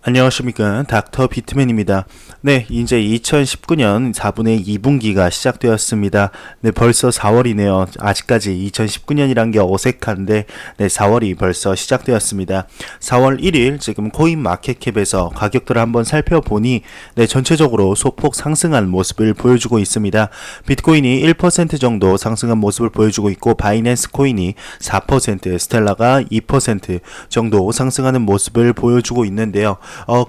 안녕하십니까. 닥터 비트맨입니다. 네, 이제 2019년 4분의 2분기가 시작되었습니다. 네, 벌써 4월이네요. 아직까지 2019년이란 게 어색한데, 네, 4월이 벌써 시작되었습니다. 4월 1일 지금 코인 마켓캡에서 가격들을 한번 살펴보니, 네, 전체적으로 소폭 상승한 모습을 보여주고 있습니다. 비트코인이 1% 정도 상승한 모습을 보여주고 있고, 바이낸스 코인이 4%, 스텔라가 2% 정도 상승하는 모습을 보여주고 있는데요.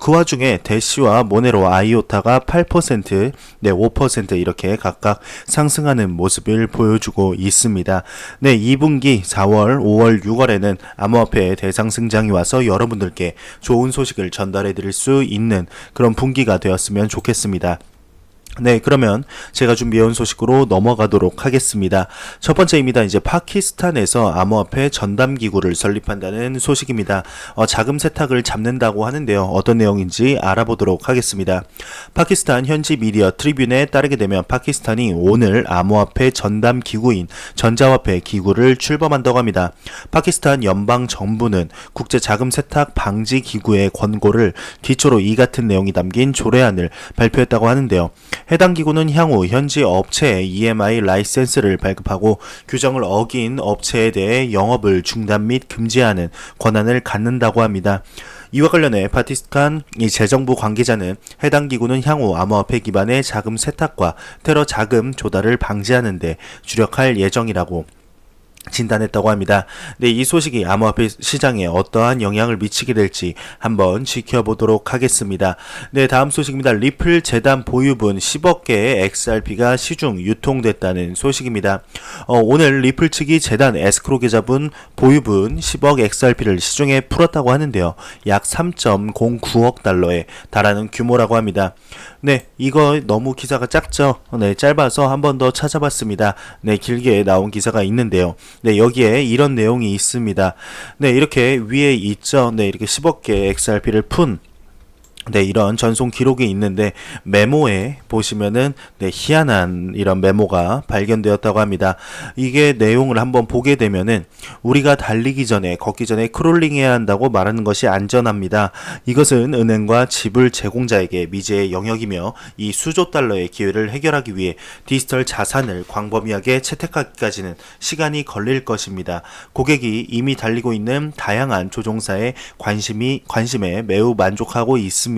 그 와중에 대시와 모네로 아이오타가 8%, 네, 5% 이렇게 각각 상승하는 모습을 보여주고 있습니다. 네, 2분기 4월, 5월, 6월에는 암호화폐의 대상승장이 와서 여러분들께 좋은 소식을 전달해 드릴 수 있는 그런 분기가 되었으면 좋겠습니다. 네, 그러면 제가 준비해온 소식으로 넘어가도록 하겠습니다. 첫 번째입니다. 이제 파키스탄에서 암호화폐 전담기구를 설립한다는 소식입니다. 자금 세탁을 잡는다고 하는데요. 어떤 내용인지 알아보도록 하겠습니다. 파키스탄 현지 미디어 트리뷴에 따르게 되면 파키스탄이 오늘 암호화폐 전담기구인 전자화폐 기구를 출범한다고 합니다. 파키스탄 연방 정부는 국제 자금 세탁 방지 기구의 권고를 기초로 이 같은 내용이 담긴 조례안을 발표했다고 하는데요. 해당 기구는 향후 현지 업체에 EMI 라이센스를 발급하고 규정을 어긴 업체에 대해 영업을 중단 및 금지하는 권한을 갖는다고 합니다. 이와 관련해 파키스탄 재정부 관계자는 해당 기구는 향후 암호화폐 기반의 자금 세탁과 테러 자금 조달을 방지하는 데 주력할 예정이라고 진단했다고 합니다. 네, 이 소식이 암호화폐 시장에 어떠한 영향을 미치게 될지 한번 지켜보도록 하겠습니다. 네, 다음 소식입니다. 리플 재단 보유분 10억 개의 XRP가 시중 유통됐다는 소식입니다. 오늘 리플 측이 재단 에스크로 계좌분 보유분 10억 XRP를 시중에 풀었다고 하는데요. 약 3.09억 달러에 달하는 규모라고 합니다. 네, 이거 너무 기사가 작죠? 네, 짧아서 한 번 더 찾아봤습니다. 네, 길게 나온 기사가 있는데요. 네, 여기에 이런 내용이 있습니다. 네, 이렇게 위에 있죠. 네, 이렇게 10억 개 XRP를 푼 네, 이런 전송 기록이 있는데 메모에 보시면은 네, 희한한 이런 메모가 발견되었다고 합니다. 이게 내용을 한번 보게 되면은 우리가 달리기 전에 걷기 전에 크롤링해야 한다고 말하는 것이 안전합니다. 이것은 은행과 지불 제공자에게 미지의 영역이며 이 수조 달러의 기회를 해결하기 위해 디지털 자산을 광범위하게 채택하기까지는 시간이 걸릴 것입니다. 고객이 이미 달리고 있는 다양한 조종사의 관심에 매우 만족하고 있습니다.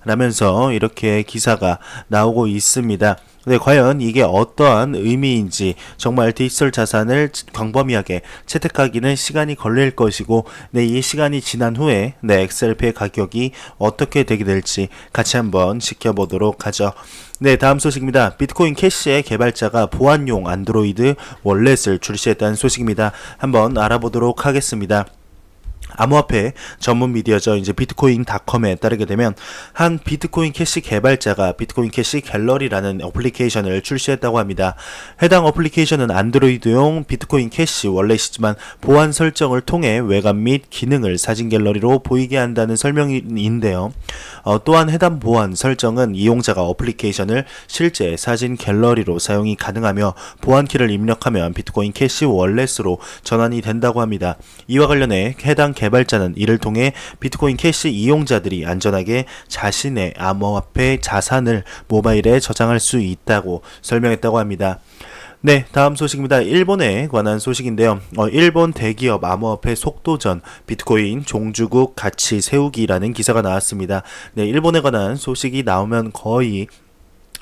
라면서 이렇게 기사가 나오고 있습니다. 네, 과연 이게 어떠한 의미인지 정말 디지털 자산을 광범위하게 채택하기는 시간이 걸릴 것이고 네, 이 시간이 지난 후에 네, XRP의 가격이 어떻게 되게 될지 같이 한번 지켜보도록 하죠. 네, 다음 소식입니다. 비트코인 캐시의 개발자가 보안용 안드로이드 월렛을 출시했다는 소식입니다. 한번 알아보도록 하겠습니다. 암호화폐 전문 미디어죠. 이제 비트코인닷컴에 따르게 되면 한 비트코인 캐시 개발자가 비트코인 캐시 갤러리라는 어플리케이션을 출시했다고 합니다. 해당 어플리케이션은 안드로이드용 비트코인 캐시 월렛이지만 보안 설정을 통해 외관 및 기능을 사진 갤러리로 보이게 한다는 설명인데요. 또한 해당 보안 설정은 이용자가 어플리케이션을 실제 사진 갤러리로 사용이 가능하며 보안키를 입력하면 비트코인 캐시 월렛으로 전환이 된다고 합니다. 이와 관련해 해당 개발자는 이를 통해 비트코인 캐시 이용자들이 안전하게 자신의 암호화폐 자산을 모바일에 저장할 수 있다고 설명했다고 합니다. 네, 다음 소식입니다. 일본에 관한 소식인데요. 일본 대기업 암호화폐 속도전 비트코인 종주국 가치 세우기라는 기사가 나왔습니다. 네, 일본에 관한 소식이 나오면 거의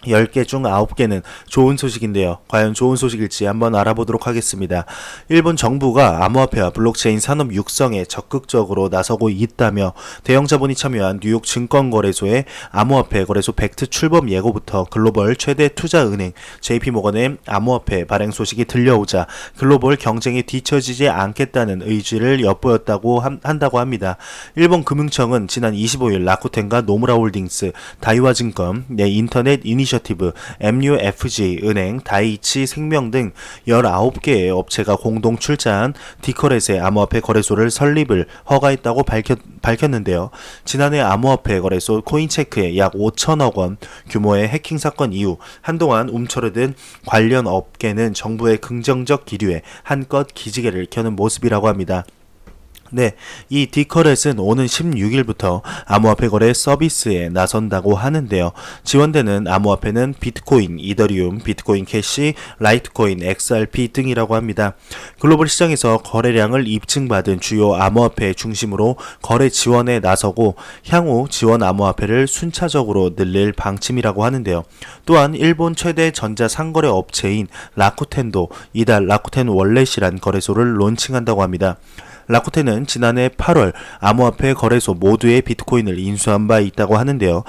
10개 중 9개는 좋은 소식인데요. 과연 좋은 소식일지 한번 알아보도록 하겠습니다. 일본 정부가 암호화폐와 블록체인 산업 육성에 적극적으로 나서고 있다며 대형 자본이 참여한 뉴욕 증권거래소의 암호화폐 거래소 벡트 출범 예고부터 글로벌 최대 투자은행 JP모건의 암호화폐 발행 소식이 들려오자 글로벌 경쟁에 뒤처지지 않겠다는 의지를 엿보였다고 한다고 합니다. 일본 금융청은 지난 25일 라쿠텐과 노무라홀딩스, 다이와증권, 인터넷 이니셔티브, MUFG 은행, 다이치 생명 등 19개의 업체가 공동 출자한 디커렛의 암호화폐 거래소를 설립을 허가했다고 밝혔는데요. 지난해 암호화폐 거래소 코인체크에 약 5천억 원 규모의 해킹 사건 이후 한동안 움츠러든 관련 업계는 정부의 긍정적 기류에 한껏 기지개를 켜는 모습이라고 합니다. 네, 이 디커렛은 오는 16일부터 암호화폐 거래 서비스에 나선다고 하는데요. 지원되는 암호화폐는 비트코인, 이더리움, 비트코인 캐시, 라이트코인, XRP 등이라고 합니다. 글로벌 시장에서 거래량을 입증받은 주요 암호화폐 중심으로 거래 지원에 나서고 향후 지원 암호화폐를 순차적으로 늘릴 방침이라고 하는데요. 또한 일본 최대 전자 상거래 업체인 라쿠텐도 이달 라쿠텐 월렛이란 거래소를 론칭한다고 합니다. 라쿠텐은 지난해 8월 암호화폐 거래소 모두의 비트코인을 인수한 바 있다고 하는데요.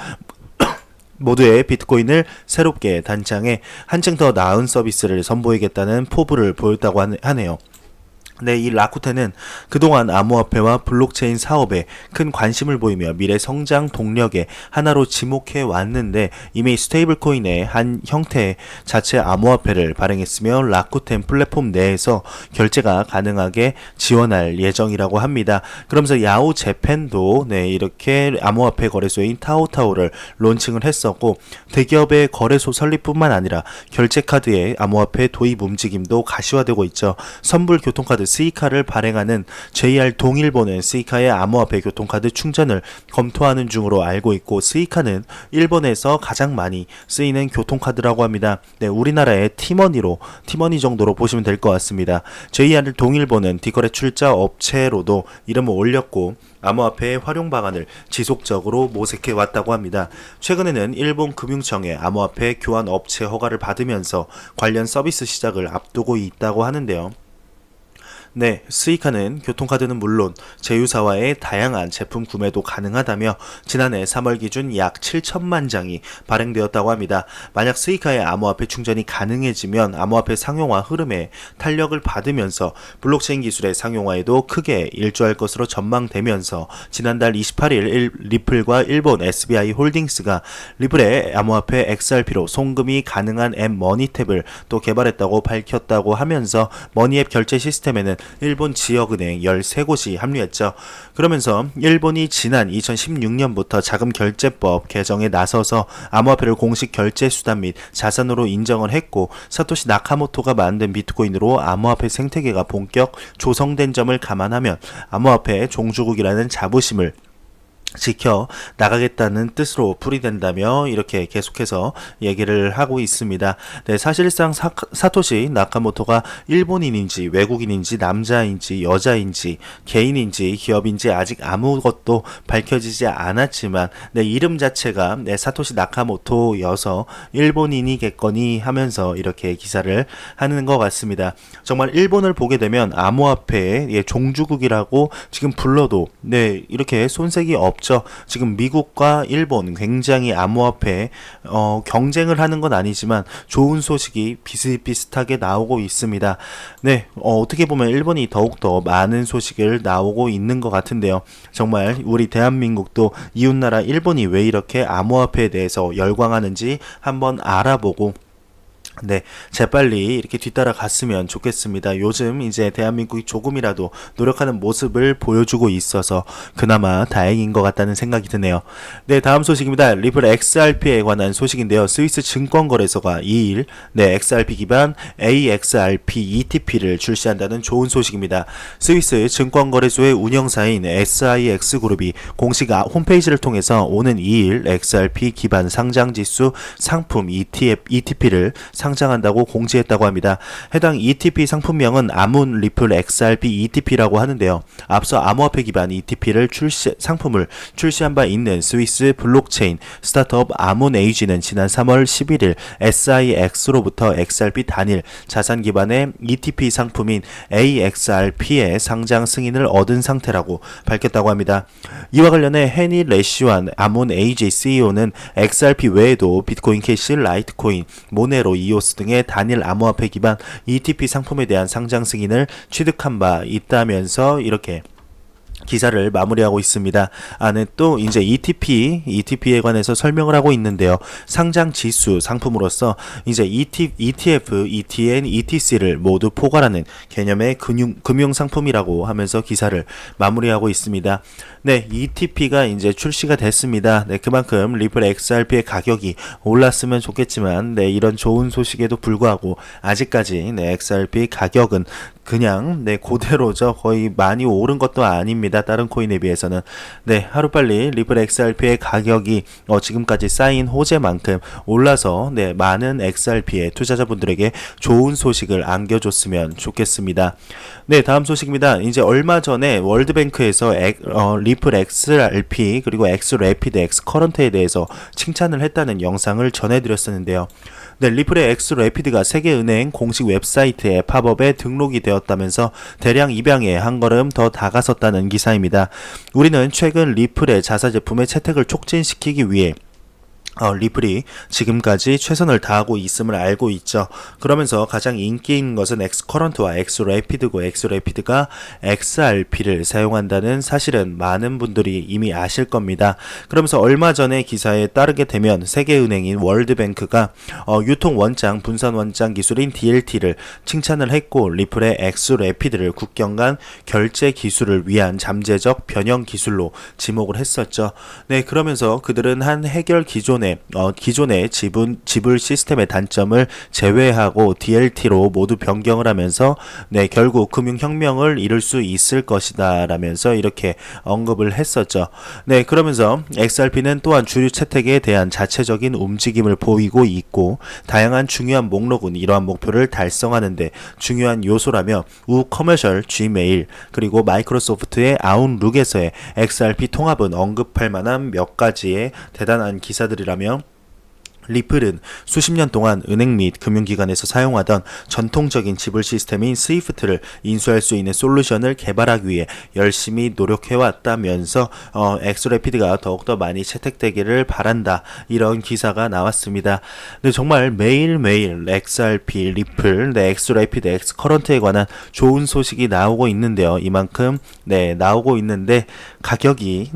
모두의 비트코인을 새롭게 단장해 한층 더 나은 서비스를 선보이겠다는 포부를 보였다고 하네요. 네, 이 라쿠텐은 그동안 암호화폐와 블록체인 사업에 큰 관심을 보이며 미래 성장 동력의 하나로 지목해 왔는데 이미 스테이블 코인의 한 형태 자체 암호화폐를 발행했으며 라쿠텐 플랫폼 내에서 결제가 가능하게 지원할 예정이라고 합니다. 그러면서 야후 재팬도 이렇게 암호화폐 거래소인 타오타오를 론칭을 했었고 대기업의 거래소 설립뿐만 아니라 결제 카드의 암호화폐 도입 움직임도 가시화되고 있죠. 선불 교통카드 스이카를 발행하는 JR 동일본은 스이카의 암호화폐 교통카드 충전을 검토하는 중으로 알고 있고 스이카는 일본에서 가장 많이 쓰이는 교통카드라고 합니다. 네, 우리나라의 티머니 정도로 보시면 될 것 같습니다. JR 동일본은 디거래 출자 업체로도 이름을 올렸고 암호화폐의 활용 방안을 지속적으로 모색해 왔다고 합니다. 최근에는 일본 금융청의 암호화폐 교환 업체 허가를 받으면서 관련 서비스 시작을 앞두고 있다고 하는데요. 네, 스이카는 교통카드는 물론 제휴사와의 다양한 제품 구매도 가능하다며 지난해 3월 기준 약 7천만 장이 발행되었다고 합니다. 만약 스이카의 암호화폐 충전이 가능해지면 암호화폐 상용화 흐름에 탄력을 받으면서 블록체인 기술의 상용화에도 크게 일조할 것으로 전망되면서 지난달 28일 리플과 일본 SBI 홀딩스가 리플의 암호화폐 XRP로 송금이 가능한 앱 머니탭을 또 개발했다고 밝혔다고 하면서 머니앱 결제 시스템에는 일본 지역은행 13곳이 합류했죠. 그러면서 일본이 지난 2016년부터 자금결제법 개정에 나서서 암호화폐를 공식 결제 수단 및 자산으로 인정을 했고 사토시 나카모토가 만든 비트코인으로 암호화폐 생태계가 본격 조성된 점을 감안하면 암호화폐 종주국이라는 자부심을 지켜 나가겠다는 뜻으로 풀이된다며 이렇게 계속해서 얘기를 하고 있습니다. 네, 사실상 사토시 나카모토가 일본인인지 외국인인지 남자인지 여자인지 개인인지 기업인지 아직 아무것도 밝혀지지 않았지만 이름 자체가 사토시 나카모토여서 일본인이겠거니 하면서 이렇게 기사를 하는 것 같습니다. 정말 일본을 보게 되면 암호화폐의 종주국이라고 지금 불러도 이렇게 손색이 없죠. 지금 미국과 일본 굉장히 암호화폐 경쟁을 하는 건 아니지만 좋은 소식이 비슷비슷하게 나오고 있습니다. 네, 어떻게 보면 일본이 더욱더 많은 소식을 나오고 있는 것 같은데요. 정말 우리 대한민국도 이웃나라 일본이 왜 이렇게 암호화폐에 대해서 열광하는지 한번 알아보고 재빨리 이렇게 뒤따라 갔으면 좋겠습니다. 요즘 이제 대한민국이 조금이라도 노력하는 모습을 보여주고 있어서 그나마 다행인 것 같다는 생각이 드네요. 네, 다음 소식입니다. 리플 XRP에 관한 소식인데요. 스위스 증권거래소가 2일 XRP 기반 AXRP ETP를 출시한다는 좋은 소식입니다. 스위스 증권거래소의 운영사인 SIX그룹이 공식 홈페이지를 통해서 오는 2일 XRP 기반 상장지수 상품 ETP를 상장한다고 공지했다고 합니다. 해당 ETP 상품명은 아문 리플 XRP ETP라고 하는데요. 앞서 암호화폐 기반 ETP를 상품을 출시한 바 있는 스위스 블록체인 스타트업 아문 에이지는 지난 3월 11일 SIX로부터 XRP 단일 자산 기반의 ETP 상품인 AXRP의 상장 승인을 얻은 상태라고 밝혔다고 합니다. 이와 관련해 헤니 레시완 아문 에이지 CEO는 XRP 외에도 비트코인 캐시, 라이트코인, 모네로, 이오스 등의 단일 암호화폐 기반 ETP 상품에 대한 상장 승인을 취득한 바 있다면서 이렇게 기사를 마무리하고 있습니다. 안에 또 이제 ETP에 관해서 설명을 하고 있는데요. 상장 지수 상품으로서 이제 ETF, ETN, ETC를 모두 포괄하는 개념의 금융 상품이라고 하면서 기사를 마무리하고 있습니다. 네, ETP가 이제 출시가 됐습니다. 네, 그만큼 리플 XRP의 가격이 올랐으면 좋겠지만 이런 좋은 소식에도 불구하고 아직까지 XRP 가격은 그냥 그대로죠. 거의 많이 오른 것도 아닙니다. 다른 코인에 비해서는. 하루빨리 리플 XRP의 가격이 지금까지 쌓인 호재만큼 올라서 많은 XRP의 투자자분들에게 좋은 소식을 안겨줬으면 좋겠습니다. 다음 소식입니다. 이제 얼마 전에 월드뱅크에서 리플 XRP 그리고 엑스래피드, 엑스커런트에 대해서 칭찬을 했다는 영상을 전해드렸었는데요. 리플의 엑스래피드가 세계은행 공식 웹사이트에 팝업에 등록이 되었다면서 대량 입양에 한 걸음 더 다가섰다는 기사입니다. 우리는 최근 리플의 자사 제품의 채택을 촉진시키기 위해 리플이 지금까지 최선을 다하고 있음을 알고 있죠. 그러면서 가장 인기 있는 것은 엑스커런트와 엑스래피드고 엑스래피드가 XRP를 사용한다는 사실은 많은 분들이 이미 아실 겁니다. 그러면서 얼마 전에 기사에 따르게 되면 세계은행인 월드뱅크가 유통 원장, 분산 원장 기술인 DLT를 칭찬을 했고 리플의 엑스래피드를 국경 간 결제 기술을 위한 잠재적 변형 기술로 지목을 했었죠. 그러면서 그들은 한 해결 기존의 지불 시스템의 단점을 제외하고 DLT로 모두 변경을 하면서 결국 금융혁명을 이룰 수 있을 것이다 라면서 이렇게 언급을 했었죠. 그러면서 XRP는 또한 주류 채택에 대한 자체적인 움직임을 보이고 있고 다양한 중요한 목록은 이러한 목표를 달성하는 데 중요한 요소라며 우커머셜, Gmail 그리고 마이크로소프트의 아웃룩에서의 XRP 통합은 언급할 만한 몇 가지의 대단한 기사들이라며 리플은 수십 년 동안 은행 및 금융기관에서 사용하던 전통적인 지불 시스템인 스위프트를 인수할 수 있는 솔루션을 개발하기 위해 열심히 노력해왔다면서 엑스래피드가 더욱더 많이 채택되기를 바란다 이런 기사가 나왔습니다. 정말 매일매일 XRP, 리플, 엑스래피드, 엑스커런트에 관한 좋은 소식이 나오고 있는데요. 이만큼 나오고 있는데 가격이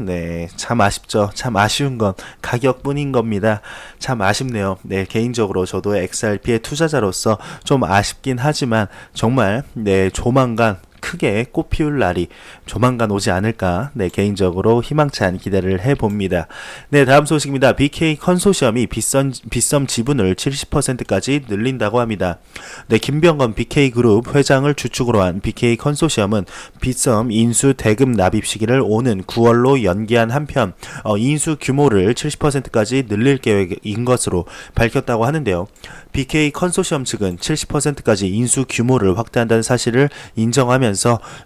참 아쉽죠. 참 아쉬운 건 가격뿐인 겁니다. 참 아쉽네요. 개인적으로 저도 XRP의 투자자로서 좀 아쉽긴 하지만 정말 조만간 크게 꽃피울 날이 조만간 오지 않을까 개인적으로 희망찬 기대를 해봅니다. 다음 소식입니다. BK 컨소시엄이 빗썸 지분을 70%까지 늘린다고 합니다. 김병건 BK그룹 회장을 주축으로 한 BK 컨소시엄은 빗썸 인수 대금 납입 시기를 오는 9월로 연기한 한편 인수 규모를 70%까지 늘릴 계획인 것으로 밝혔다고 하는데요. BK 컨소시엄 측은 70%까지 인수 규모를 확대한다는 사실을 인정하면서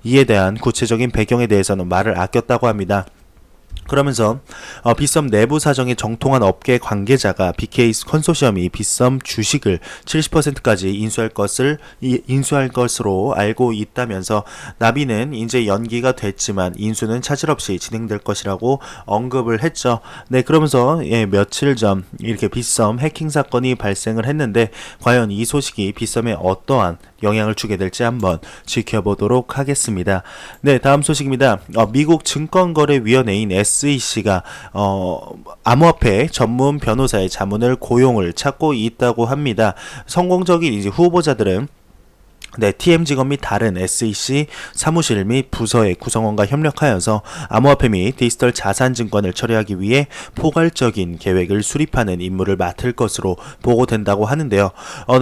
이에 대한 구체적인 배경에 대해서는 말을 아꼈다고 합니다. 그러면서 빗썸 내부 사정에 정통한 업계 관계자가 BK 컨소시엄이 빗썸 주식을 70%까지 인수할 것으로 알고 있다면서 납의는 이제 연기가 됐지만 인수는 차질 없이 진행될 것이라고 언급을 했죠. 그러면서 며칠 전 이렇게 빗썸 해킹 사건이 발생을 했는데 과연 이 소식이 빗썸에 어떠한 영향을 주게 될지 한번 지켜보도록 하겠습니다. 다음 소식입니다. 미국 증권거래위원회인 SEC가 암호화폐 전문 변호사의 자문을 고용을 찾고 있다고 합니다. 성공적인 이제 후보자들은 TM직원 및 다른 SEC 사무실 및 부서의 구성원과 협력하여서 암호화폐 및 디지털 자산증권을 처리하기 위해 포괄적인 계획을 수립하는 임무를 맡을 것으로 보고된다고 하는데요.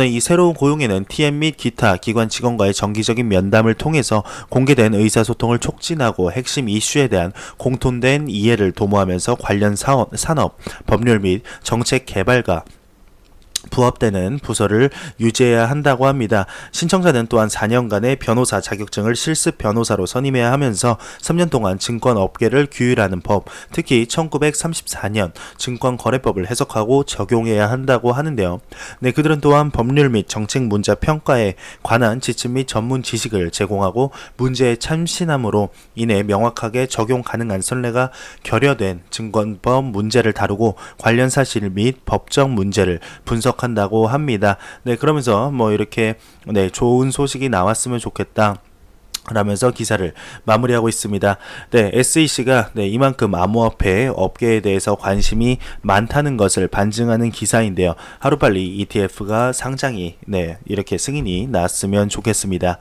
이 새로운 고용에는 TM 및 기타 기관 직원과의 정기적인 면담을 통해서 공개된 의사소통을 촉진하고 핵심 이슈에 대한 공통된 이해를 도모하면서 관련 산업, 법률 및 정책 개발과 부합되는 부서를 유지해야 한다고 합니다. 신청자는 또한 4년간의 변호사 자격증을 실습 변호사로 선임해야 하면서 3년 동안 증권업계를 규율하는 법, 특히 1934년 증권거래법을 해석하고 적용해야 한다고 하는데요. 그들은 또한 법률 및 정책 문제 평가에 관한 지침 및 전문 지식을 제공하고 문제에 참신함으로 인해 명확하게 적용 가능한 선례가 결여된 증권법 문제를 다루고 관련 사실 및 법적 문제를 분석한다고 합니다. 그러면서 이렇게 좋은 소식이 나왔으면 좋겠다. 라면서 기사를 마무리하고 있습니다. 네, SEC가 이만큼 암호화폐 업계에 대해서 관심이 많다는 것을 반증하는 기사인데요. 하루빨리 ETF가 상장이 이렇게 승인이 났으면 좋겠습니다.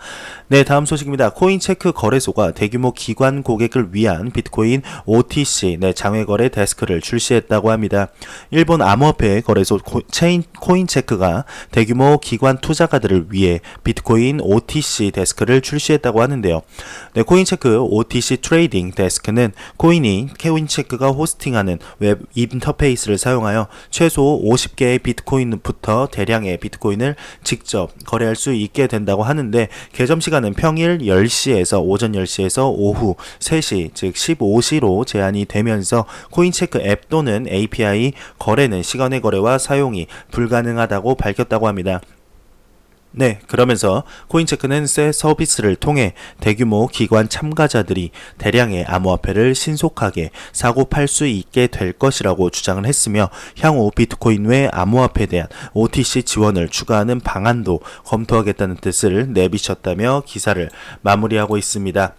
네, 다음 소식입니다. 코인체크 거래소가 대규모 기관 고객을 위한 비트코인 OTC 장외거래 데스크를 출시했다고 합니다. 일본 암호화폐 거래소 코인체크가 대규모 기관 투자가들을 위해 비트코인 OTC 데스크를 출시했다고 하는데요. 코인체크 OTC 트레이딩 데스크는 코인체크가 호스팅하는 웹 인터페이스를 사용하여 최소 50개의 비트코인부터 대량의 비트코인을 직접 거래할 수 있게 된다고 하는데, 개점 시간은 평일 10시에서 오전 10시에서 오후 3시 즉 15시로 제한이 되면서 코인체크 앱 또는 API 거래는 시간의 거래와 사용이 불가능하다고 밝혔다고 합니다. 네, 그러면서 코인체크는 새 서비스를 통해 대규모 기관 참가자들이 대량의 암호화폐를 신속하게 사고 팔 수 있게 될 것이라고 주장을 했으며, 향후 비트코인 외 암호화폐에 대한 OTC 지원을 추가하는 방안도 검토하겠다는 뜻을 내비쳤다며 기사를 마무리하고 있습니다.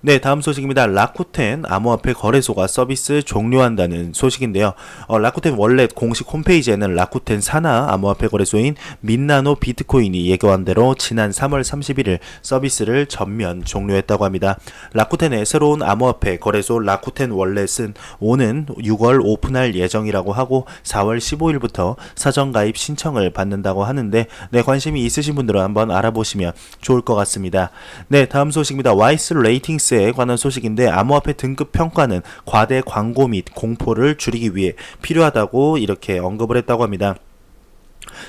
네, 다음 소식입니다. 라쿠텐 암호화폐 거래소가 서비스 종료한다는 소식인데요. 라쿠텐 원래 공식 홈페이지에는 라쿠텐 산하 암호화폐 거래소인 민나노 비트코인이 예고한 대로 지난 3월 31일 서비스를 전면 종료했다고 합니다. 라쿠텐의 새로운 암호화폐 거래소 라쿠텐 월렛은 오는 6월 오픈할 예정이라고 하고 4월 15일부터 사전 가입 신청을 받는다고 하는데, 관심이 있으신 분들은 한번 알아보시면 좋을 것 같습니다. 네, 다음 소식입니다. 와이스 레이팅스 에 관한 소식인데, 암호화폐 등급 평가는 과대 광고 및 공포를 줄이기 위해 필요하다고 이렇게 언급을 했다고 합니다.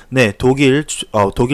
네, 독일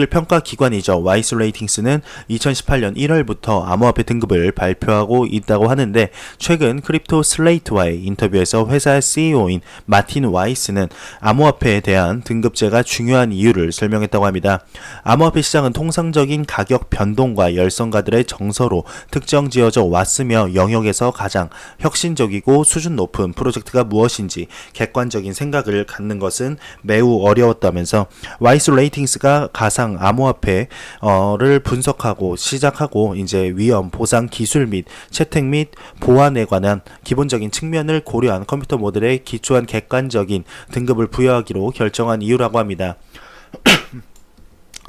평가 기관이죠. 와이스 레이팅스는 2018년 1월부터 암호화폐 등급을 발표하고 있다고 하는데, 최근 크립토 슬레이트와의 인터뷰에서 회사의 CEO인 마틴 와이스는 암호화폐에 대한 등급제가 중요한 이유를 설명했다고 합니다. 암호화폐 시장은 통상적인 가격 변동과 열성가들의 정서로 특정 지어져 왔으며, 영역에서 가장 혁신적이고 수준 높은 프로젝트가 무엇인지 객관적인 생각을 갖는 것은 매우 어려웠다면서, 와이스 레이팅스가 가상 암호화폐를 분석하고 시작하고 이제 위험, 보상 기술 및 채택 및 보안에 관한 기본적인 측면을 고려한 컴퓨터 모델에 기초한 객관적인 등급을 부여하기로 결정한 이유라고 합니다.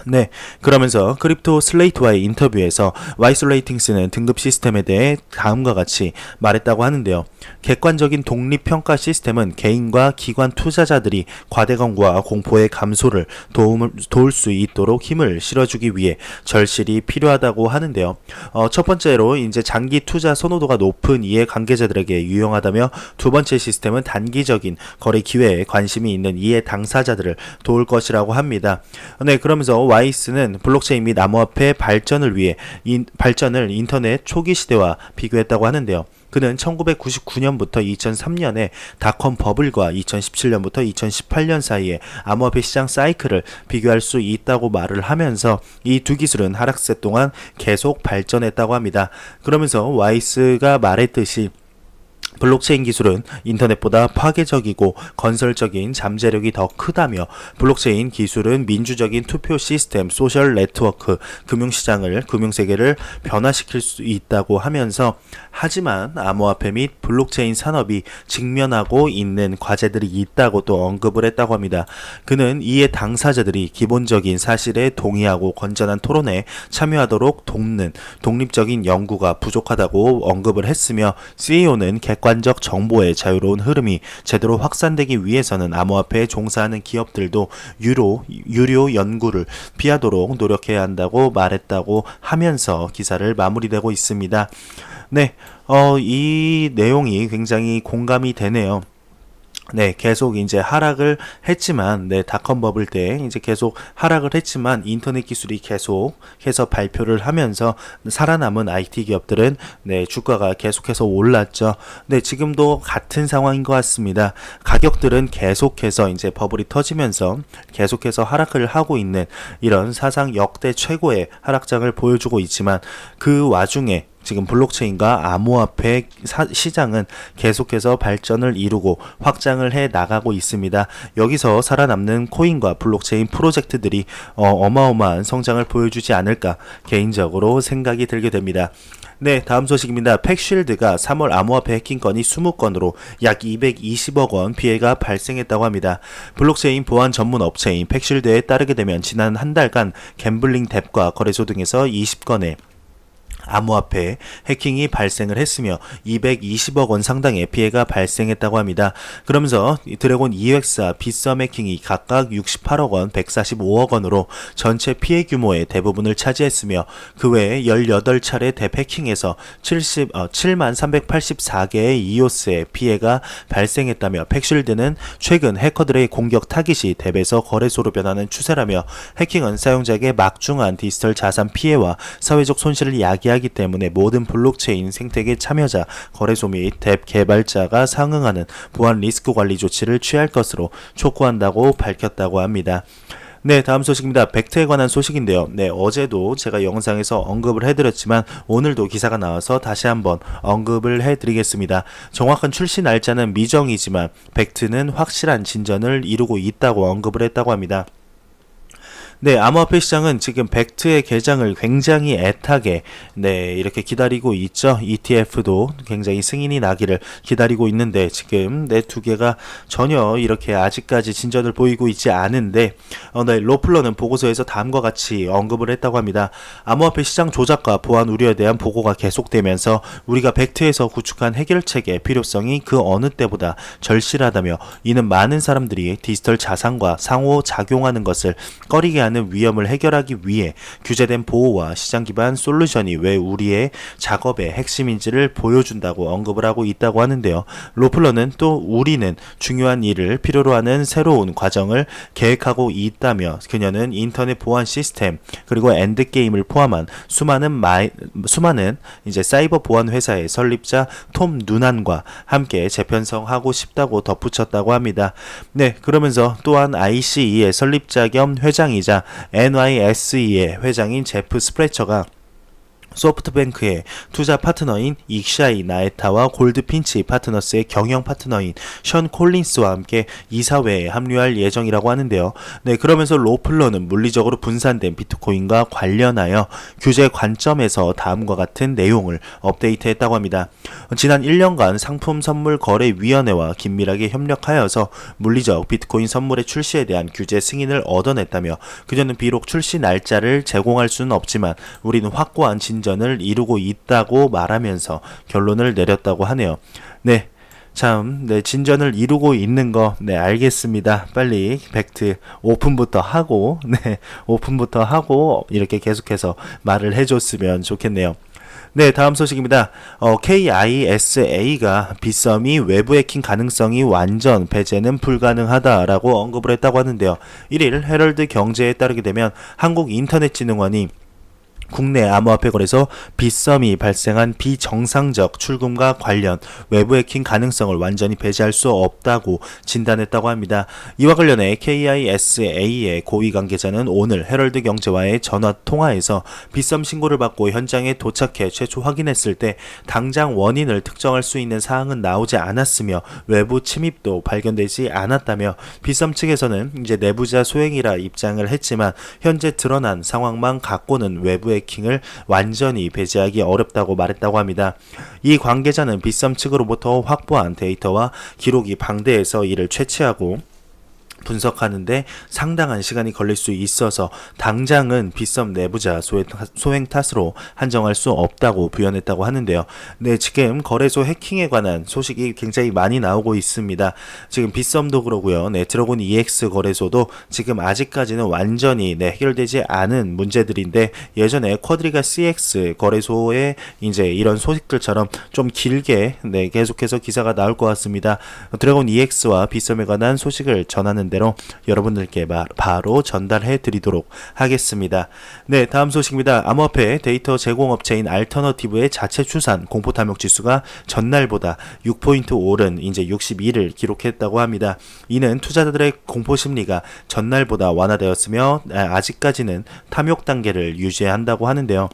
네, 그러면서 크립토 슬레이트와의 인터뷰에서 와이스 레이팅스는 등급 시스템에 대해 다음과 같이 말했다고 하는데요. 객관적인 독립평가 시스템은 개인과 기관 투자자들이 과대 광고와 공포의 감소를 도울 수 있도록 힘을 실어주기 위해 절실히 필요하다고 하는데요. 첫 번째로 이제 장기 투자 선호도가 높은 이해 관계자들에게 유용하다며, 두 번째 시스템은 단기적인 거래 기회에 관심이 있는 이해 당사자들을 도울 것이라고 합니다. 네, 그러면서 와이스는 블록체인 및 암호화폐 발전을 위해 발전을 인터넷 초기 시대와 비교했다고 하는데요. 그는 1999년부터 2003년에 닷컴 버블과 2017년부터 2018년 사이에 암호화폐 시장 사이클을 비교할 수 있다고 말을 하면서, 이 두 기술은 하락세 동안 계속 발전했다고 합니다. 그러면서 와이스가 말했듯이 블록체인 기술은 인터넷보다 파괴적이고 건설적인 잠재력이 더 크다며, 블록체인 기술은 민주적인 투표 시스템, 소셜 네트워크, 금융세계를 변화시킬 수 있다고 하면서, 하지만 암호화폐 및 블록체인 산업이 직면하고 있는 과제들이 있다고 또 언급을 했다고 합니다. 그는 이에 당사자들이 기본적인 사실에 동의하고 건전한 토론에 참여하도록 돕는 독립적인 연구가 부족하다고 언급을 했으며, CEO는 객관적 정보의 자유로운 흐름이 제대로 확산되기 위해서는 암호화폐에 종사하는 기업들도 유료 연구를 피하도록 노력해야 한다고 말했다고 하면서 기사를 마무리되고 있습니다. 네, 이 내용이 굉장히 공감이 되네요. 네, 계속 이제 하락을 했지만, 닷컴 버블 때 이제 계속 하락을 했지만, 인터넷 기술이 계속해서 발표를 하면서 살아남은 IT 기업들은 주가가 계속해서 올랐죠. 네, 지금도 같은 상황인 것 같습니다. 가격들은 계속해서 이제 버블이 터지면서 계속해서 하락을 하고 있는 이런 사상 역대 최고의 하락장을 보여주고 있지만, 그 와중에 지금 블록체인과 암호화폐 시장은 계속해서 발전을 이루고 확장을 해 나가고 있습니다. 여기서 살아남는 코인과 블록체인 프로젝트들이 어마어마한 성장을 보여주지 않을까 개인적으로 생각이 들게 됩니다. 네, 다음 소식입니다. 팩쉴드가 3월 암호화폐 해킹 건이 20건으로 약 220억 원 피해가 발생했다고 합니다. 블록체인 보안 전문 업체인 팩쉴드에 따르게 되면 지난 한 달간 갬블링 덱과 거래소 등에서 20건의 암호화폐 해킹이 발생을 했으며 220억 원 상당의 피해가 발생했다고 합니다. 그러면서 드래곤 EX와 빗썸 해킹이 각각 68억 원, 145억 원으로 전체 피해 규모의 대부분을 차지했으며 그 외에 18차례 대 해킹에서 7만 384개의 이오스의 피해가 발생했다며 팩쉴드는 최근 해커들의 공격 타깃이 덱에서 거래소로 변하는 추세라며 해킹은 사용자에게 막중한 디지털 자산 피해와 사회적 손실을 야기하기 때문에 모든 블록체인 생태계 참여자, 거래소 및 덱 개발자가 상응하는 보안 리스크 관리 조치를 취할 것으로 촉구한다고 밝혔다고 합니다. 네, 다음 소식입니다. 벡트에 관한 소식인데요. 네, 어제도 제가 영상에서 언급을 해드렸지만 오늘도 기사가 나와서 다시 한번 언급을 해드리겠습니다. 정확한 출시 날짜는 미정이지만 벡트는 확실한 진전을 이루고 있다고 언급을 했다고 합니다. 네, 암호화폐 시장은 지금 벡트의 개장을 굉장히 애타게 이렇게 기다리고 있죠. ETF도 굉장히 승인이 나기를 기다리고 있는데 지금 두 개가 전혀 이렇게 아직까지 진전을 보이고 있지 않은데 로플러는 보고서에서 다음과 같이 언급을 했다고 합니다. 암호화폐 시장 조작과 보안 우려에 대한 보고가 계속되면서 우리가 벡트에서 구축한 해결책의 필요성이 그 어느 때보다 절실하다며 이는 많은 사람들이 디지털 자산과 상호작용하는 것을 꺼리게 하는 위험을 해결하기 위해 규제된 보호와 시장 기반 솔루션이 왜 우리의 작업의 핵심인지를 보여준다고 언급을 하고 있다고 하는데요. 로플러는 또 우리는 중요한 일을 필요로 하는 새로운 과정을 계획하고 있다며 그녀는 인터넷 보안 시스템 그리고 엔드게임을 포함한 수많은 이제 사이버 보안 회사의 설립자 톰 누난과 함께 재편성하고 싶다고 덧붙였다고 합니다. 네, 그러면서 또한 ICE의 설립자 겸 회장이자 NYSE의 회장인 제프 스프레처가 소프트뱅크의 투자 파트너인 익샤이 나에타와 골드핀치 파트너스의 경영 파트너인 션 콜린스와 함께 이사회에 합류할 예정이라고 하는데요. 네, 그러면서 로플러는 물리적으로 분산된 비트코인과 관련하여 규제 관점에서 다음과 같은 내용을 업데이트했다고 합니다. 지난 1년간 상품 선물 거래 위원회와 긴밀하게 협력하여서 물리적 비트코인 선물의 출시에 대한 규제 승인을 얻어냈다며 그녀는 비록 출시 날짜를 제공할 수는 없지만 우리는 확고한 진전을 이루고 있다고 말하면서 결론을 내렸다고 하네요. 네, 참, 진전을 이루고 있는 거, 알겠습니다. 빨리 벡트 오픈부터 하고, 오픈부터 하고 이렇게 계속해서 말을 해줬으면 좋겠네요. 네, 다음 소식입니다. KISA가 빗썸이 외부 해킹 가능성이 완전 배제는 불가능하다라고 언급을 했다고 하는데요. 1일 헤럴드 경제에 따르게 되면 한국인터넷진흥원이 국내 암호화폐 거래소 빗썸이 발생한 비정상적 출금과 관련 외부 해킹 가능성을 완전히 배제할 수 없다고 진단했다고 합니다. 이와 관련해 KISA의 고위 관계자는 오늘 헤럴드 경제와의 전화 통화에서 빗썸 신고를 받고 현장에 도착해 최초 확인했을 때 당장 원인을 특정할 수 있는 사항은 나오지 않았으며 외부 침입도 발견되지 않았다며 빗썸 측에서는 이제 내부자 소행이라 입장을 했지만 현재 드러난 상황만 갖고는 외부 해킹을 완전히 배제하기 어렵다고 말했다고 합니다. 이 관계자는 빗썸 측으로부터 확보한 데이터와 기록이 방대해서 이를 채취하고 분석하는데 상당한 시간이 걸릴 수 있어서 당장은 빗썸 내부자 소행 탓으로 한정할 수 없다고 부연했다고 하는데요. 네, 지금 거래소 해킹에 관한 소식이 굉장히 많이 나오고 있습니다. 지금 빗썸도 그러고요. 드래곤 EX 거래소도 지금 아직까지는 완전히 해결되지 않은 문제들인데 예전에 쿼드리가 CX 거래소의 이제 이런 소식들처럼 좀 길게 계속해서 기사가 나올 것 같습니다. 드래곤 EX와 빗썸에 관한 소식을 전하는 대로 여러분들께 바로 전달해 드리도록 하겠습니다. 네, 다음 소식입니다. 암호화폐 데이터 제공업체인 알터너티브의 자체 추산 공포 탐욕 지수가 전날보다 6포인트 오른 이제 61을 기록했다고 합니다. 이는 투자자들의 공포 심리가 전날보다 완화되었으며 아직까지는 탐욕 단계를 유지한다고 하는데요.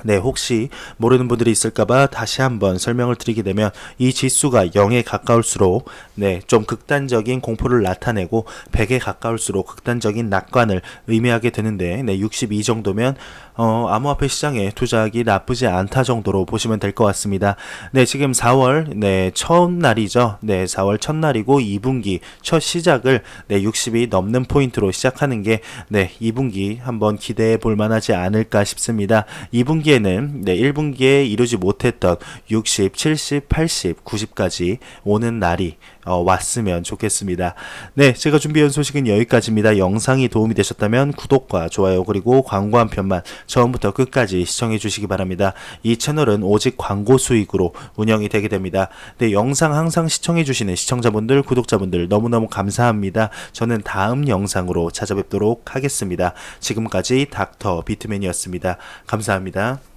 네, 혹시 모르는 분들이 있을까봐 다시 한번 설명을 드리게 되면 이 지수가 0에 가까울수록 좀 극단적인 공포를 나타내고 100에 가까울수록 극단적인 낙관을 의미하게 되는데 62 정도면 암호화폐 시장에 투자하기 나쁘지 않다 정도로 보시면 될 것 같습니다. 네, 지금 4월 첫날이죠. 4월 첫날이고 2분기 첫 시작을 60이 넘는 포인트로 시작하는 게 2분기 한번 기대해 볼 만하지 않을까 싶습니다. 2분기에는 1분기에 이루지 못했던 60, 70, 80, 90까지 오는 날이 왔으면 좋겠습니다. 네, 제가 준비한 소식은 여기까지입니다. 영상이 도움이 되셨다면 구독과 좋아요 그리고 광고 한 편만 처음부터 끝까지 시청해 주시기 바랍니다. 이 채널은 오직 광고 수익으로 운영이 되게 됩니다. 네, 영상 항상 시청해 주시는 시청자분들, 구독자분들 너무너무 감사합니다. 저는 다음 영상으로 찾아뵙도록 하겠습니다. 지금까지 닥터 비트맨이었습니다. 감사합니다.